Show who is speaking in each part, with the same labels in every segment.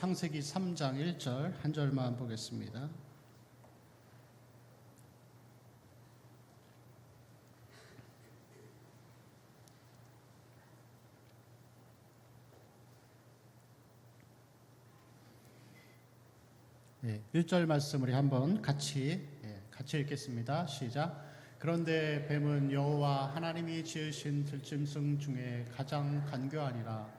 Speaker 1: 창세기 3장 1절 한 절만 보겠습니다. 네, 1절 말씀 우리 한번 같이 읽겠습니다. 시작. 그런데 뱀은 여호와 하나님이 지으신 들짐승 중에 가장 간교하니라.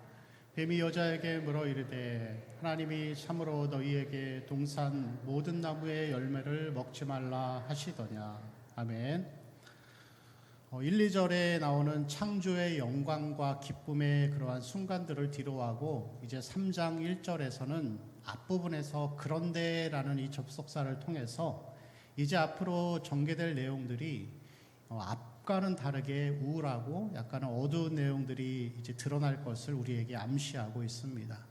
Speaker 1: 뱀이 여자에게 물어 이르되 하나님이 참으로 너희에게 동산 모든 나무의 열매를 먹지 말라 하시더냐. 아멘. 1, 2절에 나오는 창조의 영광과 기쁨의 그러한 순간들을 뒤로하고 이제 3장 1절에서는 앞부분에서 그런데라는 이 접속사를 통해서 이제 앞으로 전개될 내용들이 앞과는 다르게 우울하고 약간 어두운 내용들이 이제 드러날 것을 우리에게 암시하고 있습니다.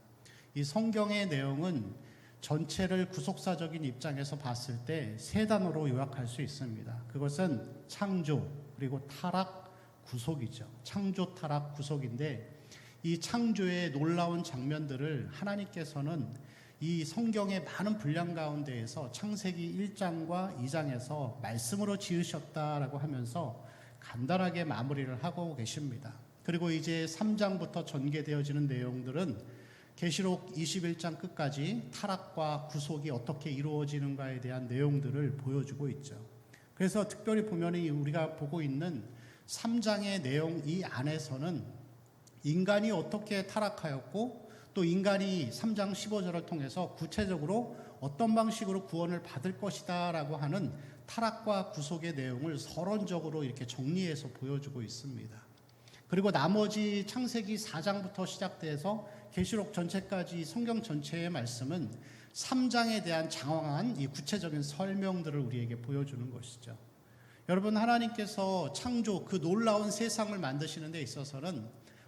Speaker 1: 이 성경의 내용은 전체를 구속사적인 입장에서 봤을 때 세 단어로 요약할 수 있습니다. 그것은 창조, 그리고 타락, 구속이죠. 창조, 타락, 구속인데 이 창조의 놀라운 장면들을 하나님께서는 이 성경의 많은 분량 가운데에서 창세기 1장과 2장에서 말씀으로 지으셨다라고 하면서 간단하게 마무리를 하고 계십니다. 그리고 이제 3장부터 전개되어지는 내용들은 계시록 21장 끝까지 타락과 구속이 어떻게 이루어지는가에 대한 내용들을 보여주고 있죠. 그래서 특별히 보면 우리가 보고 있는 3장의 내용 이 안에서는 인간이 어떻게 타락하였고 또 인간이 3장 15절을 통해서 구체적으로 어떤 방식으로 구원을 받을 것이다 라고 하는 타락과 구속의 내용을 서론적으로 이렇게 정리해서 보여주고 있습니다. 그리고 나머지 창세기 4장부터 시작돼서 계시록 전체까지 성경 전체의 말씀은 3장에 대한 장황한 이 구체적인 설명들을 우리에게 보여주는 것이죠. 여러분, 하나님께서 창조, 그 놀라운 세상을 만드시는 데 있어서는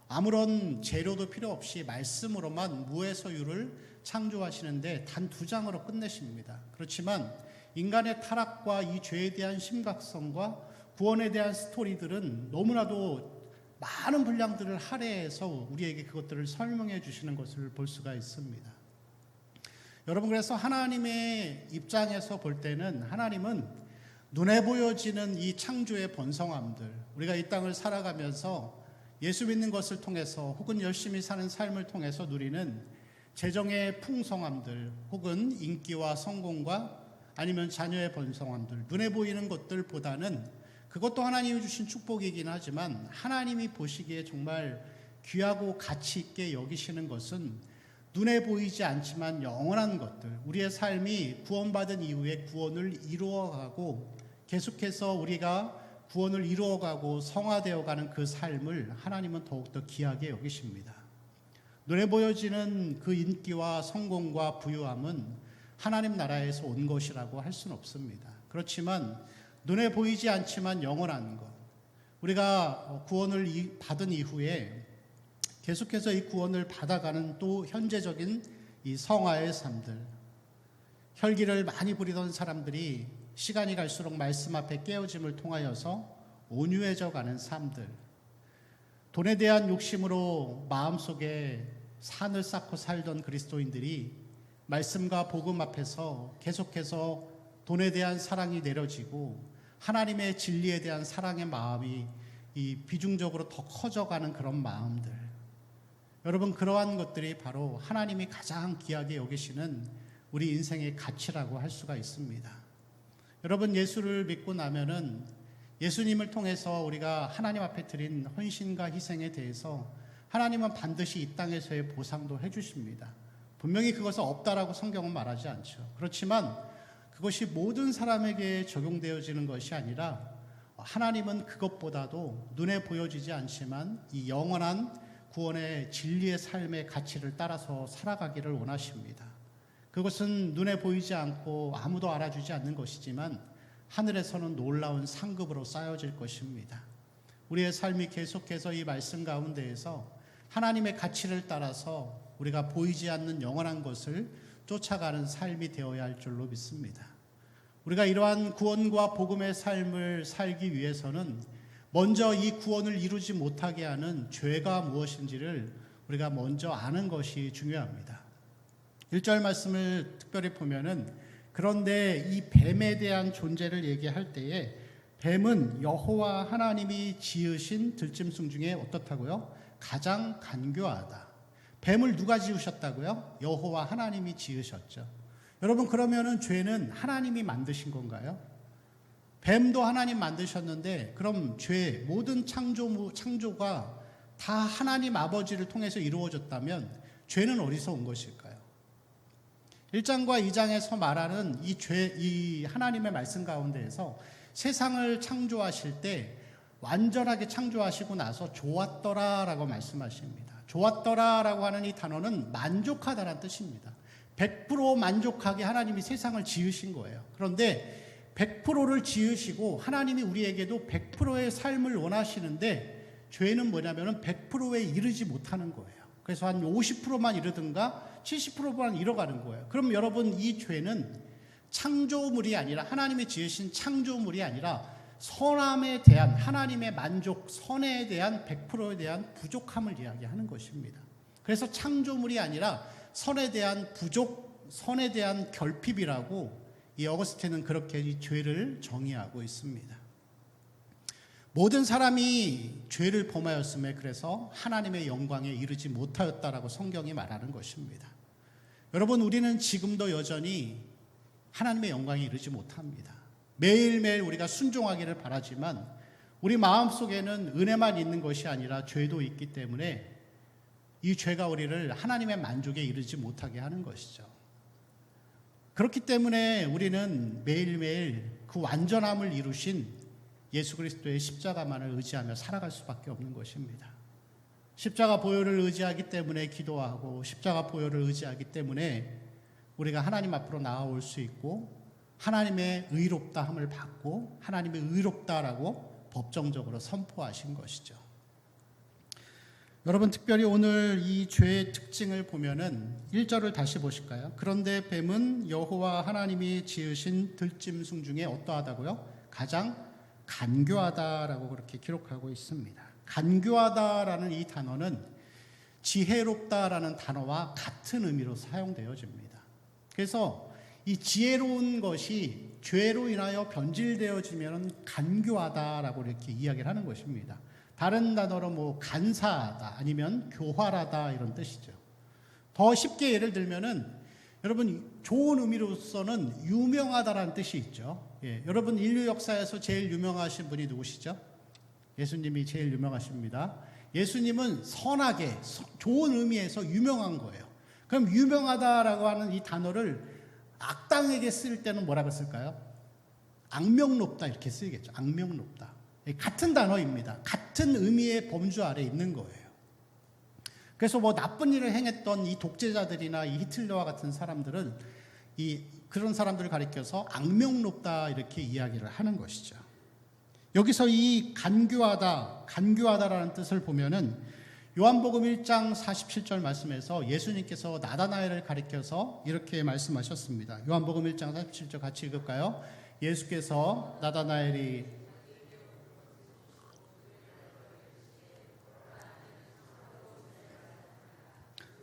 Speaker 1: 아무런 재료도 필요 없이 말씀으로만 무에서 유를 창조하시는데 단 2장으로 끝내십니다. 그렇지만 인간의 타락과 이 죄에 대한 심각성과 구원에 대한 스토리들은 너무나도 많은 분량들을 할애해서 우리에게 그것들을 설명해 주시는 것을 볼 수가 있습니다. 여러분, 그래서 하나님의 입장에서 볼 때는 하나님은 눈에 보여지는 이 창조의 번성함들, 우리가 이 땅을 살아가면서 예수 믿는 것을 통해서 혹은 열심히 사는 삶을 통해서 누리는 재정의 풍성함들 혹은 인기와 성공과 아니면 자녀의 번성함들, 눈에 보이는 것들보다는 그것도 하나님이 주신 축복이긴 하지만 하나님이 보시기에 정말 귀하고 가치 있게 여기시는 것은 눈에 보이지 않지만 영원한 것들, 우리의 삶이 구원받은 이후에 구원을 이루어가고 계속해서 우리가 구원을 이루어가고 성화되어가는 그 삶을 하나님은 더욱더 귀하게 여기십니다. 눈에 보여지는 그 인기와 성공과 부유함은 하나님 나라에서 온 것이라고 할 수는 없습니다. 그렇지만 눈에 보이지 않지만 영원한 것, 우리가 구원을 받은 이후에 계속해서 이 구원을 받아가는 또 현재적인 이 성화의 삶들, 혈기를 많이 부리던 사람들이 시간이 갈수록 말씀 앞에 깨어짐을 통하여서 온유해져 가는 삶들, 돈에 대한 욕심으로 마음속에 산을 쌓고 살던 그리스도인들이 말씀과 복음 앞에서 계속해서 돈에 대한 사랑이 내려지고 하나님의 진리에 대한 사랑의 마음이 이 비중적으로 더 커져가는 그런 마음들, 여러분, 그러한 것들이 바로 하나님이 가장 귀하게 여기시는 우리 인생의 가치라고 할 수가 있습니다. 여러분, 예수를 믿고 나면은 예수님을 통해서 우리가 하나님 앞에 드린 헌신과 희생에 대해서 하나님은 반드시 이 땅에서의 보상도 해주십니다. 분명히 그것은 없다라고 성경은 말하지 않죠. 그렇지만 그것이 모든 사람에게 적용되어지는 것이 아니라 하나님은 그것보다도 눈에 보여지지 않지만 이 영원한 구원의 진리의 삶의 가치를 따라서 살아가기를 원하십니다. 그것은 눈에 보이지 않고 아무도 알아주지 않는 것이지만 하늘에서는 놀라운 상급으로 쌓여질 것입니다. 우리의 삶이 계속해서 이 말씀 가운데에서 하나님의 가치를 따라서 우리가 보이지 않는 영원한 것을 쫓아가는 삶이 되어야 할 줄로 믿습니다. 우리가 이러한 구원과 복음의 삶을 살기 위해서는 먼저 이 구원을 이루지 못하게 하는 죄가 무엇인지를 우리가 먼저 아는 것이 중요합니다. 1절 말씀을 특별히 보면은 그런데 이 뱀에 대한 존재를 얘기할 때에 뱀은 여호와 하나님이 지으신 들짐승 중에 어떻다고요? 가장 간교하다. 뱀을 누가 지으셨다고요? 여호와 하나님이 지으셨죠. 여러분, 그러면은 죄는 하나님이 만드신 건가요? 뱀도 하나님 만드셨는데 그럼 죄, 모든 창조가 다 하나님 아버지를 통해서 이루어졌다면 죄는 어디서 온 것일까요? 1장과 2장에서 말하는 이 하나님의 말씀 가운데에서 세상을 창조하실 때 완전하게 창조하시고 나서 좋았더라라고 말씀하십니다. 좋았더라라고 하는 이 단어는 만족하다라는 뜻입니다. 100% 만족하게 하나님이 세상을 지으신 거예요. 그런데 100%를 지으시고 하나님이 우리에게도 100%의 삶을 원하시는데 죄는 뭐냐면은 100%에 이르지 못하는 거예요. 그래서 한 50%만 이르든가 70%만 이뤄가는 거예요. 그럼 여러분, 이 죄는 창조물이 아니라, 하나님이 지으신 창조물이 아니라 선함에 대한 하나님의 만족, 선에 대한 100%에 대한 부족함을 이야기하는 것입니다. 그래서 창조물이 아니라 선에 대한 부족, 선에 대한 결핍이라고 이 어거스틴은 그렇게 이 죄를 정의하고 있습니다. 모든 사람이 죄를 범하였음에 그래서 하나님의 영광에 이르지 못하였다라고 성경이 말하는 것입니다. 여러분, 우리는 지금도 여전히 하나님의 영광에 이르지 못합니다. 매일매일 우리가 순종하기를 바라지만 우리 마음속에는 은혜만 있는 것이 아니라 죄도 있기 때문에 이 죄가 우리를 하나님의 만족에 이르지 못하게 하는 것이죠. 그렇기 때문에 우리는 매일매일 그 완전함을 이루신 예수 그리스도의 십자가만을 의지하며 살아갈 수밖에 없는 것입니다. 십자가 보혈을 의지하기 때문에 기도하고 십자가 보혈을 의지하기 때문에 우리가 하나님 앞으로 나아올 수 있고 하나님의 의롭다함을 받고 하나님의 의롭다라고 법정적으로 선포하신 것이죠. 여러분, 특별히 오늘 이 죄의 특징을 보면은 1절을 다시 보실까요? 그런데 뱀은 여호와 하나님이 지으신 들짐승 중에 어떠하다고요? 가장 간교하다라고 그렇게 기록하고 있습니다. 간교하다라는 이 단어는 지혜롭다라는 단어와 같은 의미로 사용되어집니다. 그래서 이 지혜로운 것이 죄로 인하여 변질되어지면 간교하다라고 이렇게 이야기를 하는 것입니다. 다른 단어로 간사하다 아니면 교활하다 이런 뜻이죠. 더 쉽게 예를 들면은 여러분, 좋은 의미로서는 유명하다라는 뜻이 있죠. 여러분, 인류 역사에서 제일 유명하신 분이 누구시죠? 예수님이 제일 유명하십니다. 예수님은 선하게, 좋은 의미에서 유명한 거예요. 그럼 유명하다라고 하는 이 단어를 악당에게 쓸 때는 뭐라고 쓸까요? 악명높다 이렇게 쓰겠죠. 악명높다. 같은 단어입니다. 같은 의미의 범주 아래 있는 거예요. 그래서 나쁜 일을 행했던 이 독재자들이나 이 히틀러와 같은 사람들은 그런 사람들을 가리켜서 악명높다 이렇게 이야기를 하는 것이죠. 여기서 이 간교하다라는 뜻을 보면은 요한복음 1장 47절 말씀에서 예수님께서 나다나엘을 가리켜서 이렇게 말씀하셨습니다. 요한복음 1장 47절 같이 읽을까요? 예수께서 나다나엘이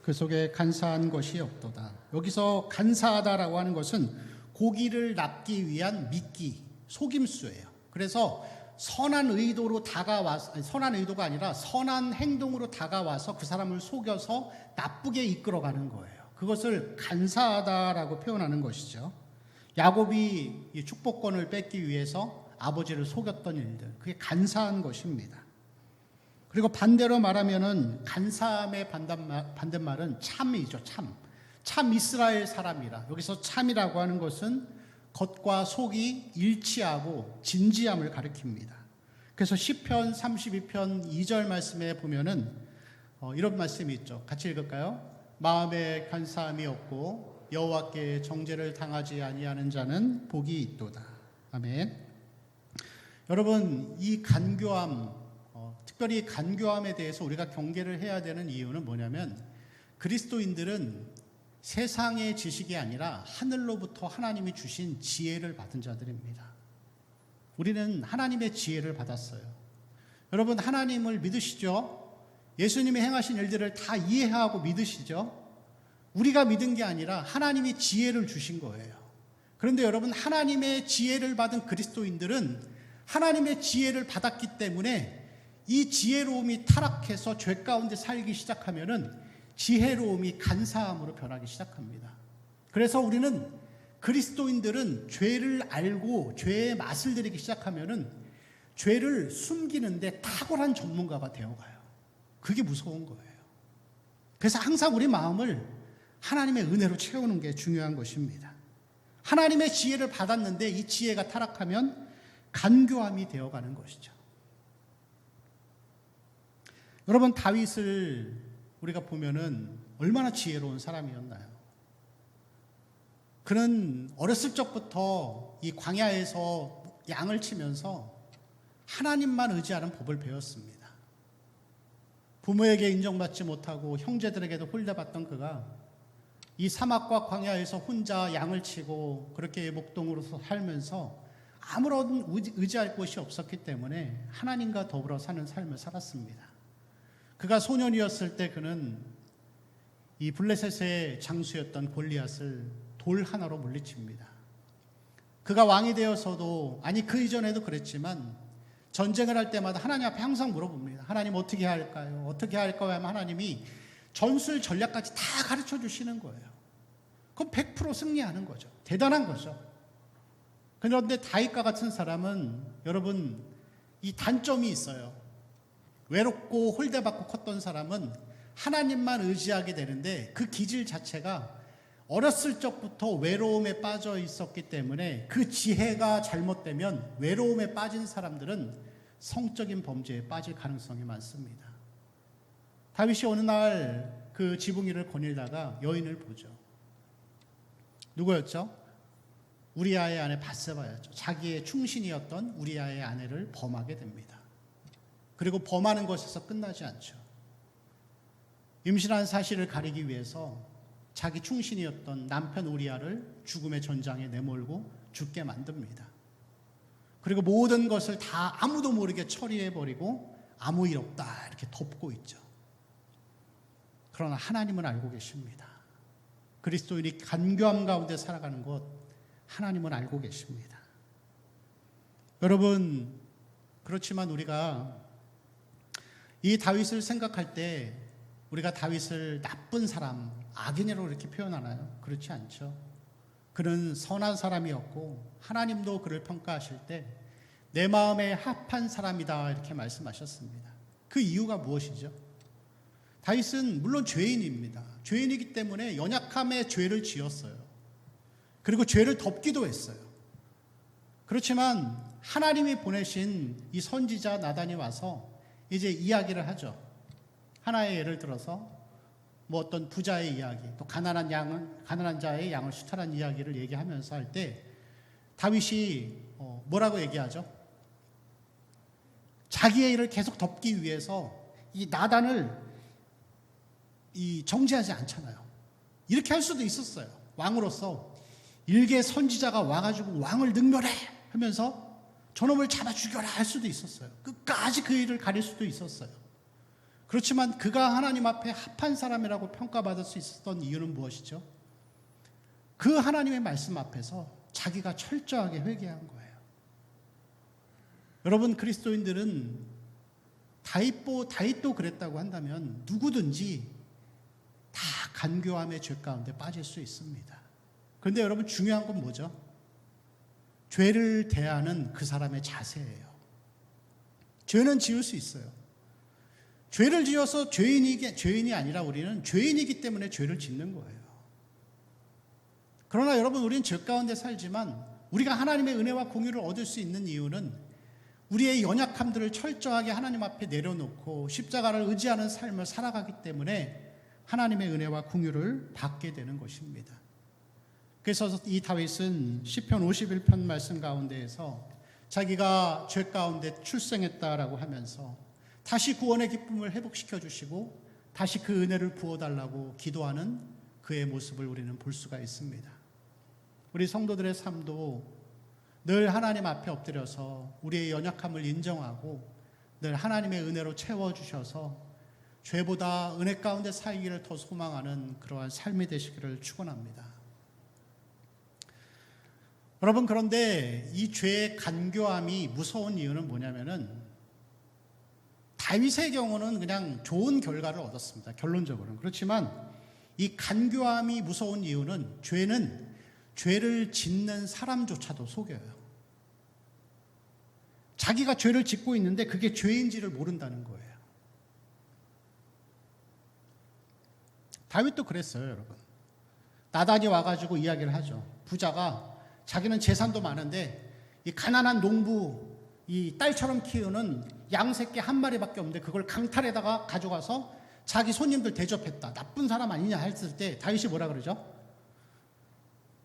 Speaker 1: 그 속에 간사한 것이 없도다. 여기서 간사하다라고 하는 것은 고기를 납기 위한 미끼, 속임수예요. 그래서 선한 의도가 아니라 선한 행동으로 다가와서 그 사람을 속여서 나쁘게 이끌어가는 거예요. 그것을 간사하다라고 표현하는 것이죠. 야곱이 이 축복권을 뺏기 위해서 아버지를 속였던 일들, 그게 간사한 것입니다. 그리고 반대로 말하면은 간사함의 반대말은 참이죠. 참 이스라엘 사람이라. 여기서 참이라고 하는 것은 겉과 속이 일치하고 진지함을 가리킵니다. 그래서 시편 32편 2절 말씀에 보면은 이런 말씀이 있죠. 같이 읽을까요? 마음에 간사함이 없고 여호와께 정죄를 당하지 아니하는 자는 복이 있도다. 아멘. 여러분, 이 간교함, 특별히 간교함에 대해서 우리가 경계를 해야 되는 이유는 뭐냐면 그리스도인들은 세상의 지식이 아니라 하늘로부터 하나님이 주신 지혜를 받은 자들입니다. 우리는 하나님의 지혜를 받았어요. 여러분, 하나님을 믿으시죠? 예수님이 행하신 일들을 다 이해하고 믿으시죠? 우리가 믿은 게 아니라 하나님이 지혜를 주신 거예요. 그런데 여러분, 하나님의 지혜를 받은 그리스도인들은 하나님의 지혜를 받았기 때문에 이 지혜로움이 타락해서 죄 가운데 살기 시작하면은 지혜로움이 간사함으로 변하기 시작합니다. 그래서 우리는 그리스도인들은 죄를 알고 죄의 맛을 들이기 시작하면은 죄를 숨기는데 탁월한 전문가가 되어가요. 그게 무서운 거예요. 그래서 항상 우리 마음을 하나님의 은혜로 채우는 게 중요한 것입니다. 하나님의 지혜를 받았는데 이 지혜가 타락하면 간교함이 되어가는 것이죠. 여러분, 다윗을 우리가 보면은 얼마나 지혜로운 사람이었나요? 그는 어렸을 적부터 이 광야에서 양을 치면서 하나님만 의지하는 법을 배웠습니다. 부모에게 인정받지 못하고 형제들에게도 홀려받던 그가 이 사막과 광야에서 혼자 양을 치고 그렇게 목동으로서 살면서 아무런 의지할 곳이 없었기 때문에 하나님과 더불어 사는 삶을 살았습니다. 그가 소년이었을 때 그는 이 블레셋의 장수였던 골리앗을 돌 하나로 물리칩니다. 그가 왕이 되어서도, 아니 그 이전에도 그랬지만 전쟁을 할 때마다 하나님 앞에 항상 물어봅니다. 하나님 어떻게 할까요? 어떻게 할까요? 하면 하나님이 전술 전략까지 다 가르쳐 주시는 거예요. 그럼 100% 승리하는 거죠. 대단한 거죠. 그런데 다윗과 같은 사람은 여러분, 이 단점이 있어요. 외롭고 홀대받고 컸던 사람은 하나님만 의지하게 되는데 그 기질 자체가 어렸을 적부터 외로움에 빠져 있었기 때문에 그 지혜가 잘못되면 외로움에 빠진 사람들은 성적인 범죄에 빠질 가능성이 많습니다. 다윗이 어느 날 그 지붕이를 거닐다가 여인을 보죠. 누구였죠? 우리아의 아내 밧세바였죠. 자기의 충신이었던 우리아의 아내를 범하게 됩니다. 그리고 범하는 것에서 끝나지 않죠. 임신한 사실을 가리기 위해서 자기 충신이었던 남편 우리아를 죽음의 전장에 내몰고 죽게 만듭니다. 그리고 모든 것을 다 아무도 모르게 처리해버리고 아무 일 없다 이렇게 덮고 있죠. 그러나 하나님은 알고 계십니다. 그리스도인이 간교함 가운데 살아가는 것 하나님은 알고 계십니다. 여러분, 그렇지만 우리가 이 다윗을 생각할 때 우리가 다윗을 나쁜 사람, 악인으로 이렇게 표현하나요? 그렇지 않죠. 그는 선한 사람이었고 하나님도 그를 평가하실 때 내 마음에 합한 사람이다 이렇게 말씀하셨습니다. 그 이유가 무엇이죠? 다윗은 물론 죄인입니다. 죄인이기 때문에 연약함에 죄를 지었어요. 그리고 죄를 덮기도 했어요. 그렇지만 하나님이 보내신 이 선지자 나단이 와서 이제 이야기를 하죠. 하나의 예를 들어서 뭐 어떤 부자의 이야기, 또 가난한 자의 양을 수탈한 이야기를 얘기하면서 할 때 다윗이 뭐라고 얘기하죠? 자기의 일을 계속 덮기 위해서 이 나단을 정죄하지 않잖아요. 이렇게 할 수도 있었어요. 왕으로서 일개 선지자가 와가지고 왕을 능멸해 하면서 저놈을 잡아 죽여라 할 수도 있었어요. 끝까지 그 일을 가릴 수도 있었어요. 그렇지만 그가 하나님 앞에 합한 사람이라고 평가받을 수 있었던 이유는 무엇이죠? 그 하나님의 말씀 앞에서 자기가 철저하게 회개한 거예요. 여러분, 그리스도인들은 다윗도 그랬다고 한다면 누구든지 다 간교함의 죄 가운데 빠질 수 있습니다. 그런데 여러분, 중요한 건 뭐죠? 죄를 대하는 그 사람의 자세예요. 죄는 지을 수 있어요. 죄를 지어서 죄인이 아니라 우리는 죄인이기 때문에 죄를 짓는 거예요. 그러나 여러분, 우리는 죄 가운데 살지만 우리가 하나님의 은혜와 공유를 얻을 수 있는 이유는 우리의 연약함들을 철저하게 하나님 앞에 내려놓고 십자가를 의지하는 삶을 살아가기 때문에 하나님의 은혜와 공유를 받게 되는 것입니다. 그래서 이 다윗은 시편 51편 말씀 가운데에서 자기가 죄 가운데 출생했다라고 하면서 다시 구원의 기쁨을 회복시켜 주시고 다시 그 은혜를 부어달라고 기도하는 그의 모습을 우리는 볼 수가 있습니다. 우리 성도들의 삶도 늘 하나님 앞에 엎드려서 우리의 연약함을 인정하고 늘 하나님의 은혜로 채워주셔서 죄보다 은혜 가운데 살기를 더 소망하는 그러한 삶이 되시기를 축원합니다. 여러분, 그런데 이 죄의 간교함이 무서운 이유는 뭐냐면은 다윗의 경우는 그냥 좋은 결과를 얻었습니다. 결론적으로는. 그렇지만 이 간교함이 무서운 이유는 죄는 죄를 짓는 사람조차도 속여요. 자기가 죄를 짓고 있는데 그게 죄인지를 모른다는 거예요. 다윗도 그랬어요, 여러분. 나단이 와가지고 이야기를 하죠. 부자가 자기는 재산도 많은데 이 가난한 농부, 이 딸처럼 키우는 양 새끼 한 마리밖에 없는데 그걸 강탈에다가 가져가서 자기 손님들 대접했다. 나쁜 사람 아니냐 했을 때 다윗이 뭐라 그러죠?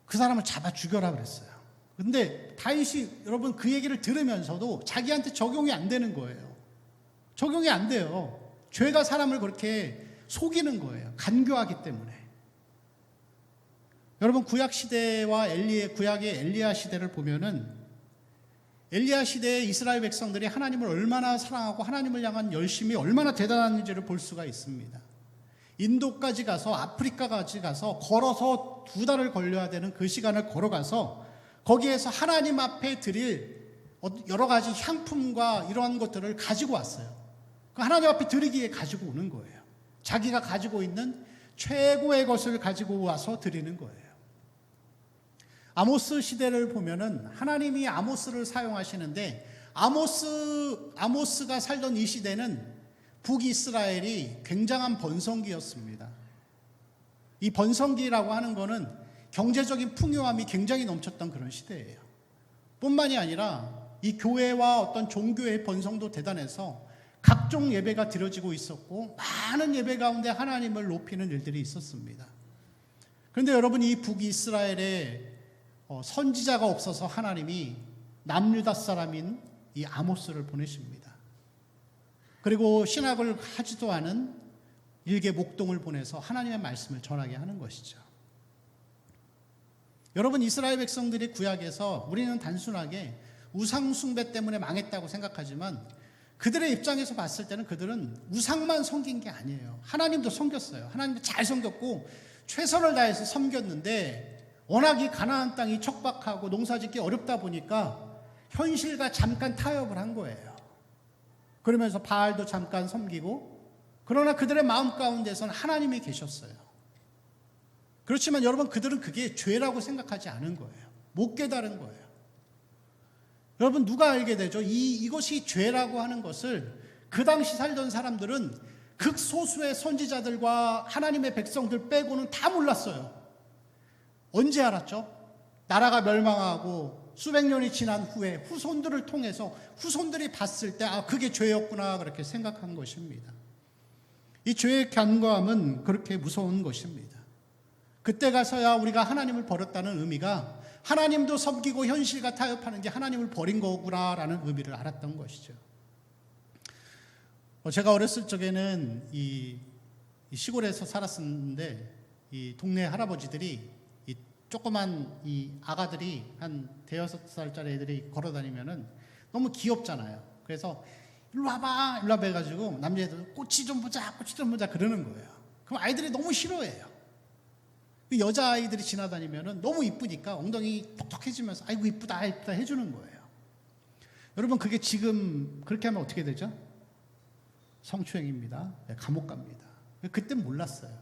Speaker 1: 그 사람을 잡아 죽여라 그랬어요. 근데 다윗이 여러분 그 얘기를 들으면서도 자기한테 적용이 안 되는 거예요. 적용이 안 돼요. 죄가 사람을 그렇게 속이는 거예요. 간교하기 때문에. 여러분, 구약 시대와 구약의 엘리야 시대를 보면은 엘리야 시대의 이스라엘 백성들이 하나님을 얼마나 사랑하고 하나님을 향한 열심이 얼마나 대단한지를 볼 수가 있습니다. 인도까지 가서 아프리카까지 가서 걸어서 2달을 걸려야 되는 그 시간을 걸어가서 거기에서 하나님 앞에 드릴 여러 가지 향품과 이러한 것들을 가지고 왔어요. 하나님 앞에 드리기에 가지고 오는 거예요. 자기가 가지고 있는 최고의 것을 가지고 와서 드리는 거예요. 아모스 시대를 보면은 하나님이 아모스를 사용하시는데 아모스가 살던 이 시대는 북이스라엘이 굉장한 번성기였습니다. 이 번성기라고 하는 거는 경제적인 풍요함이 굉장히 넘쳤던 그런 시대예요. 뿐만이 아니라 이 교회와 어떤 종교의 번성도 대단해서 각종 예배가 드려지고 있었고 많은 예배 가운데 하나님을 높이는 일들이 있었습니다. 그런데 여러분, 이 북이스라엘에 선지자가 없어서 하나님이 남유다 사람인 이 아모스를 보내십니다. 그리고 신학을 하지도 않은 일개 목동을 보내서 하나님의 말씀을 전하게 하는 것이죠. 여러분, 이스라엘 백성들이 구약에서 우리는 단순하게 우상 숭배 때문에 망했다고 생각하지만 그들의 입장에서 봤을 때는 그들은 우상만 섬긴 게 아니에요. 하나님도 섬겼어요. 하나님도 잘 섬겼고 최선을 다해서 섬겼는데 워낙 이 가나안 땅이 척박하고 농사짓기 어렵다 보니까 현실과 잠깐 타협을 한 거예요. 그러면서 바알도 잠깐 섬기고, 그러나 그들의 마음 가운데서는 하나님이 계셨어요. 그렇지만 여러분, 그들은 그게 죄라고 생각하지 않은 거예요. 못 깨달은 거예요. 여러분, 누가 알게 되죠? 이것이 죄라고 하는 것을 그 당시 살던 사람들은 극소수의 선지자들과 하나님의 백성들 빼고는 다 몰랐어요. 언제 알았죠? 나라가 멸망하고 수백 년이 지난 후에 후손들을 통해서 후손들이 봤을 때 그게 죄였구나 그렇게 생각한 것입니다. 이 죄의 간과함은 그렇게 무서운 것입니다. 그때 가서야 우리가 하나님을 버렸다는 의미가 하나님도 섬기고 현실과 타협하는 게 하나님을 버린 거구나라는 의미를 알았던 것이죠. 제가 어렸을 적에는 이 시골에서 살았었는데 이 동네 할아버지들이 이 조그만 이 아가들이 한 대여섯 살짜리 애들이 걸어다니면은 너무 귀엽잖아요. 그래서 일로 와봐 해가지고 남자애들 꼬치 좀 보자 그러는 거예요. 그럼 아이들이 너무 싫어해요. 여자아이들이 지나다니면은 너무 이쁘니까 엉덩이 톡톡해지면서 아이고 이쁘다 해주는 거예요. 여러분, 그게 지금 그렇게 하면 어떻게 되죠? 성추행입니다. 감옥 갑니다. 그땐 몰랐어요.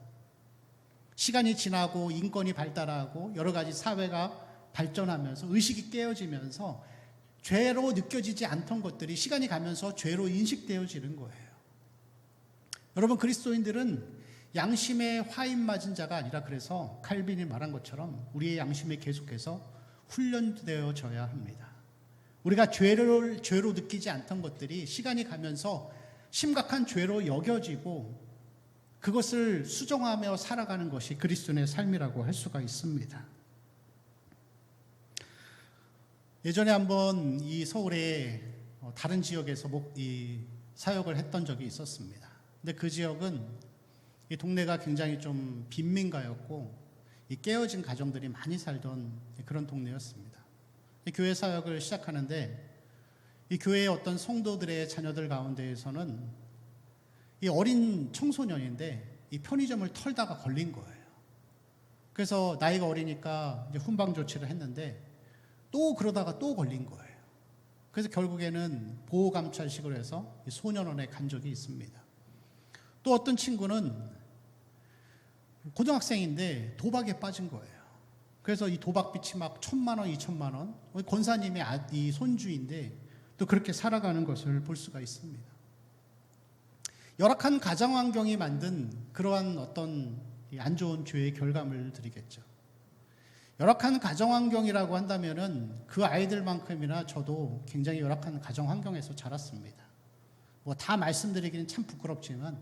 Speaker 1: 시간이 지나고 인권이 발달하고 여러 가지 사회가 발전하면서 의식이 깨어지면서 죄로 느껴지지 않던 것들이 시간이 가면서 죄로 인식되어지는 거예요. 여러분, 그리스도인들은 양심에 화인 맞은 자가 아니라, 그래서 칼빈이 말한 것처럼 우리의 양심에 계속해서 훈련되어져야 합니다. 우리가 죄로 느끼지 않던 것들이 시간이 가면서 심각한 죄로 여겨지고 그것을 수정하며 살아가는 것이 그리스도인의 삶이라고 할 수가 있습니다. 예전에 한번 이 서울의 다른 지역에서 이 사역을 했던 적이 있었습니다. 근데 그 지역은 이 동네가 굉장히 좀 빈민가였고 이 깨어진 가정들이 많이 살던 그런 동네였습니다. 이 교회 사역을 시작하는데 이 교회의 어떤 성도들의 자녀들 가운데에서는 이 어린 청소년인데 이 편의점을 털다가 걸린 거예요. 그래서 나이가 어리니까 이제 훈방 조치를 했는데 또 그러다가 또 걸린 거예요. 그래서 결국에는 보호감찰식으로 해서 소년원에 간 적이 있습니다. 또 어떤 친구는 고등학생인데 도박에 빠진 거예요. 그래서 이 도박빚이 막 1,000만 원, 2,000만 원, 권사님의 이 손주인데 또 그렇게 살아가는 것을 볼 수가 있습니다. 열악한 가정 환경이 만든 그러한 어떤 안 좋은 죄의 결과물을 드리겠죠. 열악한 가정 환경이라고 한다면은 그 아이들만큼이나 저도 굉장히 열악한 가정 환경에서 자랐습니다. 뭐 다 말씀드리기는 참 부끄럽지만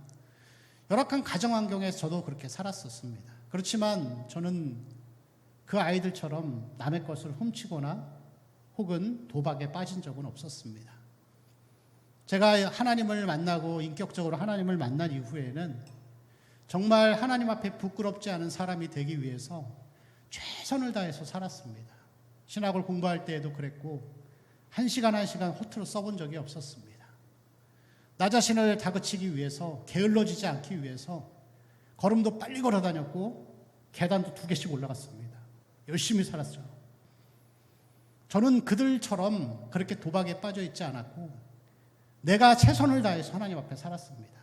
Speaker 1: 열악한 가정 환경에서 저도 그렇게 살았었습니다. 그렇지만 저는 그 아이들처럼 남의 것을 훔치거나 혹은 도박에 빠진 적은 없었습니다. 제가 하나님을 만나고 인격적으로 하나님을 만난 이후에는 정말 하나님 앞에 부끄럽지 않은 사람이 되기 위해서 최선을 다해서 살았습니다. 신학을 공부할 때에도 그랬고 한 시간 허투루 써본 적이 없었습니다. 나 자신을 다그치기 위해서 게을러지지 않기 위해서 걸음도 빨리 걸어 다녔고 계단도 2개씩 올라갔습니다. 열심히 살았죠. 저는 그들처럼 그렇게 도박에 빠져 있지 않았고 내가 최선을 다해서 하나님 앞에 살았습니다.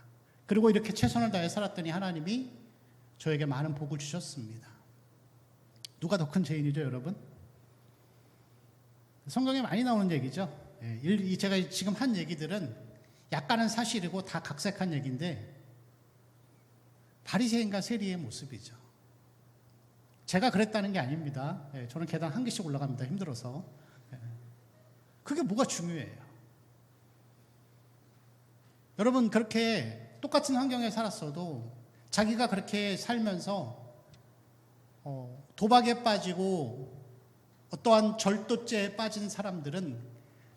Speaker 1: 그리고 이렇게 최선을 다해 살았더니 하나님이 저에게 많은 복을 주셨습니다. 누가 더 큰 죄인이죠, 여러분? 성경에 많이 나오는 얘기죠. 제가 지금 한 얘기들은 약간은 사실이고 다 각색한 얘기인데 바리새인과 세리의 모습이죠. 제가 그랬다는 게 아닙니다. 저는 계단 1개씩 올라갑니다. 힘들어서. 그게 뭐가 중요해요? 여러분 그렇게 똑같은 환경에 살았어도 자기가 그렇게 살면서 도박에 빠지고 어떠한 절도죄에 빠진 사람들은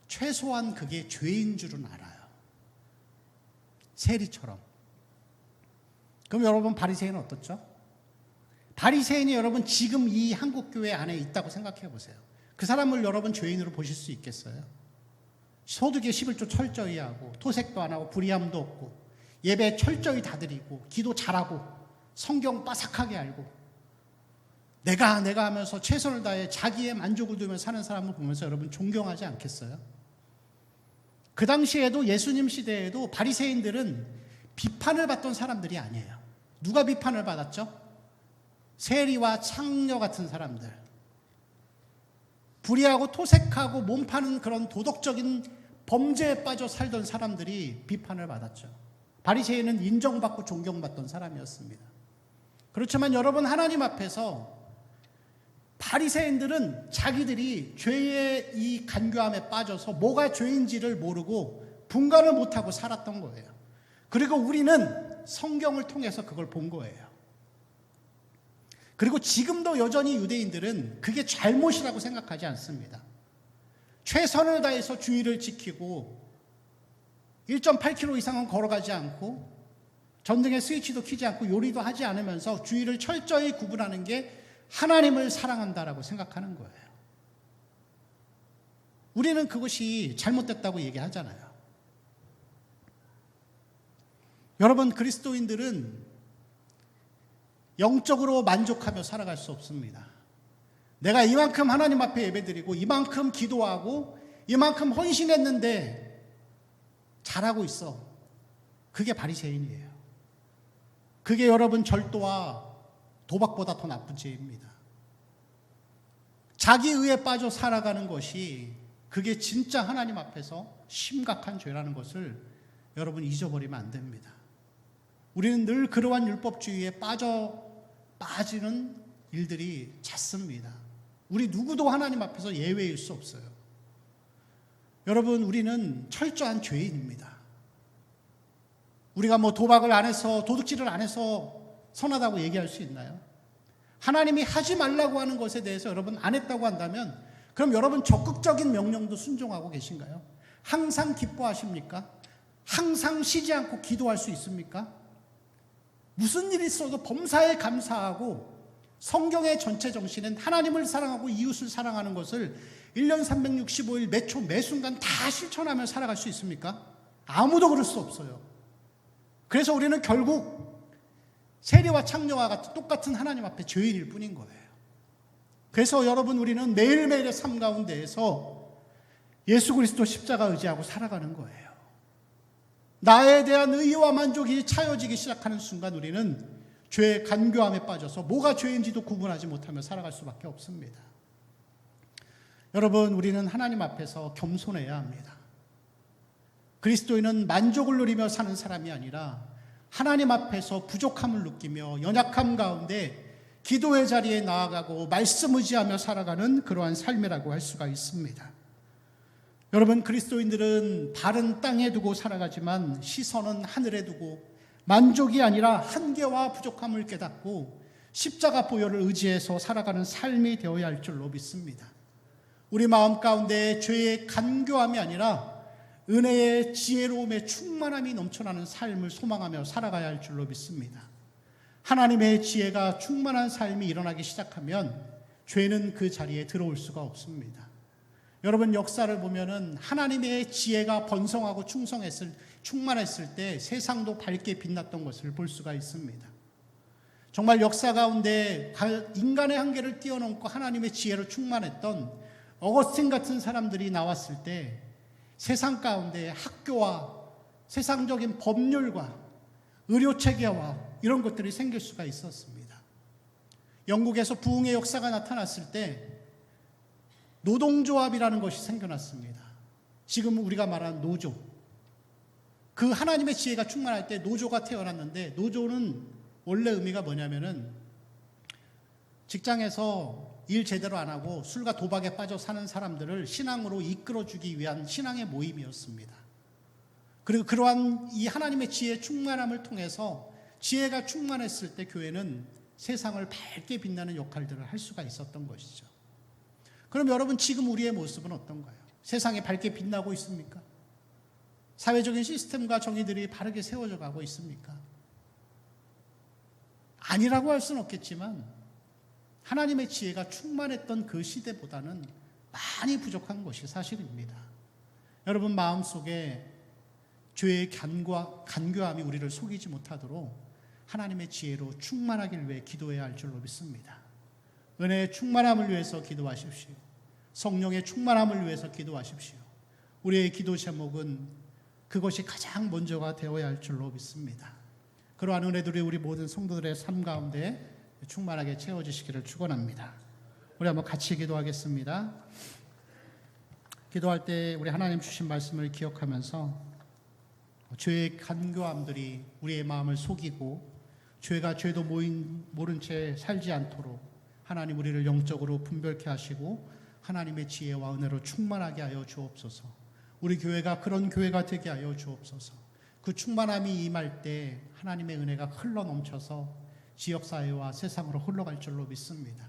Speaker 1: 최소한 그게 죄인 줄은 알아요. 세리처럼. 그럼 여러분 바리새인은 어떻죠? 바리새인이 여러분 지금 이 한국교회 안에 있다고 생각해 보세요. 그 사람을 여러분 죄인으로 보실 수 있겠어요? 소득의 11조 철저히 하고 토색도 안 하고 불의함도 없고 예배 철저히 다 드리고 기도 잘하고 성경 빠삭하게 알고 내가 하면서 최선을 다해 자기의 만족을 두며 사는 사람을 보면서 여러분 존경하지 않겠어요? 그 당시에도 예수님 시대에도 바리새인들은 비판을 받던 사람들이 아니에요. 누가 비판을 받았죠? 세리와 창녀 같은 사람들. 불의하고 토색하고 몸 파는 그런 도덕적인 범죄에 빠져 살던 사람들이 비판을 받았죠. 바리새인은 인정받고 존경받던 사람이었습니다. 그렇지만 여러분 하나님 앞에서 바리새인들은 자기들이 죄의 이 간교함에 빠져서 뭐가 죄인지를 모르고 분간을 못하고 살았던 거예요. 그리고 우리는 성경을 통해서 그걸 본 거예요. 그리고 지금도 여전히 유대인들은 그게 잘못이라고 생각하지 않습니다. 최선을 다해서 주의를 지키고 1.8km 이상은 걸어가지 않고 전등의 스위치도 켜지 않고 요리도 하지 않으면서 주의를 철저히 구분하는 게 하나님을 사랑한다라고 생각하는 거예요. 우리는 그것이 잘못됐다고 얘기하잖아요. 여러분 그리스도인들은 영적으로 만족하며 살아갈 수 없습니다. 내가 이만큼 하나님 앞에 예배드리고 이만큼 기도하고 이만큼 헌신했는데 잘하고 있어. 그게 바리새인이에요. 그게 여러분 절도와 도박보다 더 나쁜 죄입니다. 자기 의에 빠져 살아가는 것이 그게 진짜 하나님 앞에서 심각한 죄라는 것을 여러분 잊어버리면 안 됩니다. 우리는 늘 그러한 율법주의에 빠지는 일들이 잦습니다. 우리 누구도 하나님 앞에서 예외일 수 없어요. 여러분 우리는 철저한 죄인입니다. 우리가 뭐 도박을 안 해서 도둑질을 안 해서 선하다고 얘기할 수 있나요? 하나님이 하지 말라고 하는 것에 대해서 여러분 안 했다고 한다면 그럼 여러분 적극적인 명령도 순종하고 계신가요? 항상 기뻐하십니까? 항상 쉬지 않고 기도할 수 있습니까? 무슨 일이 있어도 범사에 감사하고 성경의 전체 정신은 하나님을 사랑하고 이웃을 사랑하는 것을 1년 365일 매초 매순간 다 실천하며 살아갈 수 있습니까? 아무도 그럴 수 없어요. 그래서 우리는 결국 세리와 창녀와 같은 똑같은 하나님 앞에 죄인일 뿐인 거예요. 그래서 여러분, 우리는 매일매일의 삶 가운데에서 예수 그리스도 십자가 의지하고 살아가는 거예요. 나에 대한 의의와 만족이 차여지기 시작하는 순간 우리는 죄의 간교함에 빠져서 뭐가 죄인지도 구분하지 못하며 살아갈 수밖에 없습니다. 여러분, 우리는 하나님 앞에서 겸손해야 합니다. 그리스도인은 만족을 누리며 사는 사람이 아니라 하나님 앞에서 부족함을 느끼며 연약함 가운데 기도의 자리에 나아가고 말씀 의지하며 살아가는 그러한 삶이라고 할 수가 있습니다. 여러분, 그리스도인들은 발은 땅에 두고 살아가지만 시선은 하늘에 두고 만족이 아니라 한계와 부족함을 깨닫고 십자가 보혈을 의지해서 살아가는 삶이 되어야 할 줄로 믿습니다. 우리 마음 가운데 죄의 간교함이 아니라 은혜의 지혜로움의 충만함이 넘쳐나는 삶을 소망하며 살아가야 할 줄로 믿습니다. 하나님의 지혜가 충만한 삶이 일어나기 시작하면 죄는 그 자리에 들어올 수가 없습니다. 여러분, 역사를 보면은 하나님의 지혜가 번성하고 충만했을 때 세상도 밝게 빛났던 것을 볼 수가 있습니다. 정말 역사 가운데 인간의 한계를 뛰어넘고 하나님의 지혜로 충만했던 어거스틴 같은 사람들이 나왔을 때 세상 가운데 학교와 세상적인 법률과 의료체계와 이런 것들이 생길 수가 있었습니다. 영국에서 부흥의 역사가 나타났을 때 노동조합이라는 것이 생겨났습니다. 지금 우리가 말하는 노조. 그 하나님의 지혜가 충만할 때 노조가 태어났는데, 노조는 원래 의미가 뭐냐면은 직장에서 일 제대로 안 하고 술과 도박에 빠져 사는 사람들을 신앙으로 이끌어주기 위한 신앙의 모임이었습니다. 그리고 그러한 이 하나님의 지혜의 충만함을 통해서 지혜가 충만했을 때 교회는 세상을 밝게 빛나는 역할들을 할 수가 있었던 것이죠. 그럼 여러분, 지금 우리의 모습은 어떤가요? 세상에 밝게 빛나고 있습니까? 사회적인 시스템과 정의들이 바르게 세워져 가고 있습니까? 아니라고 할 수는 없겠지만 하나님의 지혜가 충만했던 그 시대보다는 많이 부족한 것이 사실입니다. 여러분, 마음속에 죄의 간교함이 우리를 속이지 못하도록 하나님의 지혜로 충만하길 위해 기도해야 할 줄로 믿습니다. 은혜의 충만함을 위해서 기도하십시오. 성령의 충만함을 위해서 기도하십시오. 우리의 기도 제목은 그것이 가장 먼저가 되어야 할 줄로 믿습니다. 그러한 은혜들이 우리 모든 성도들의 삶 가운데 충만하게 채워지시기를 축원합니다. 우리 한번 같이 기도하겠습니다. 기도할 때 우리 하나님 주신 말씀을 기억하면서 죄의 간교함들이 우리의 마음을 속이고 죄가 죄도 모른 채 살지 않도록 하나님 우리를 영적으로 분별케 하시고 하나님의 지혜와 은혜로 충만하게 하여 주옵소서. 우리 교회가 그런 교회가 되게 하여 주옵소서. 그 충만함이 임할 때 하나님의 은혜가 흘러 넘쳐서 지역사회와 세상으로 흘러갈 줄로 믿습니다.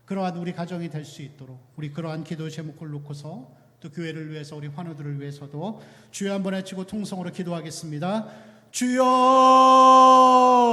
Speaker 1: 그러한 우리 가정이 될 수 있도록 우리 그러한 기도 제목을 놓고서 또 교회를 위해서 우리 환우들을 위해서도 주여 한번 외치고 통성으로 기도하겠습니다. 주여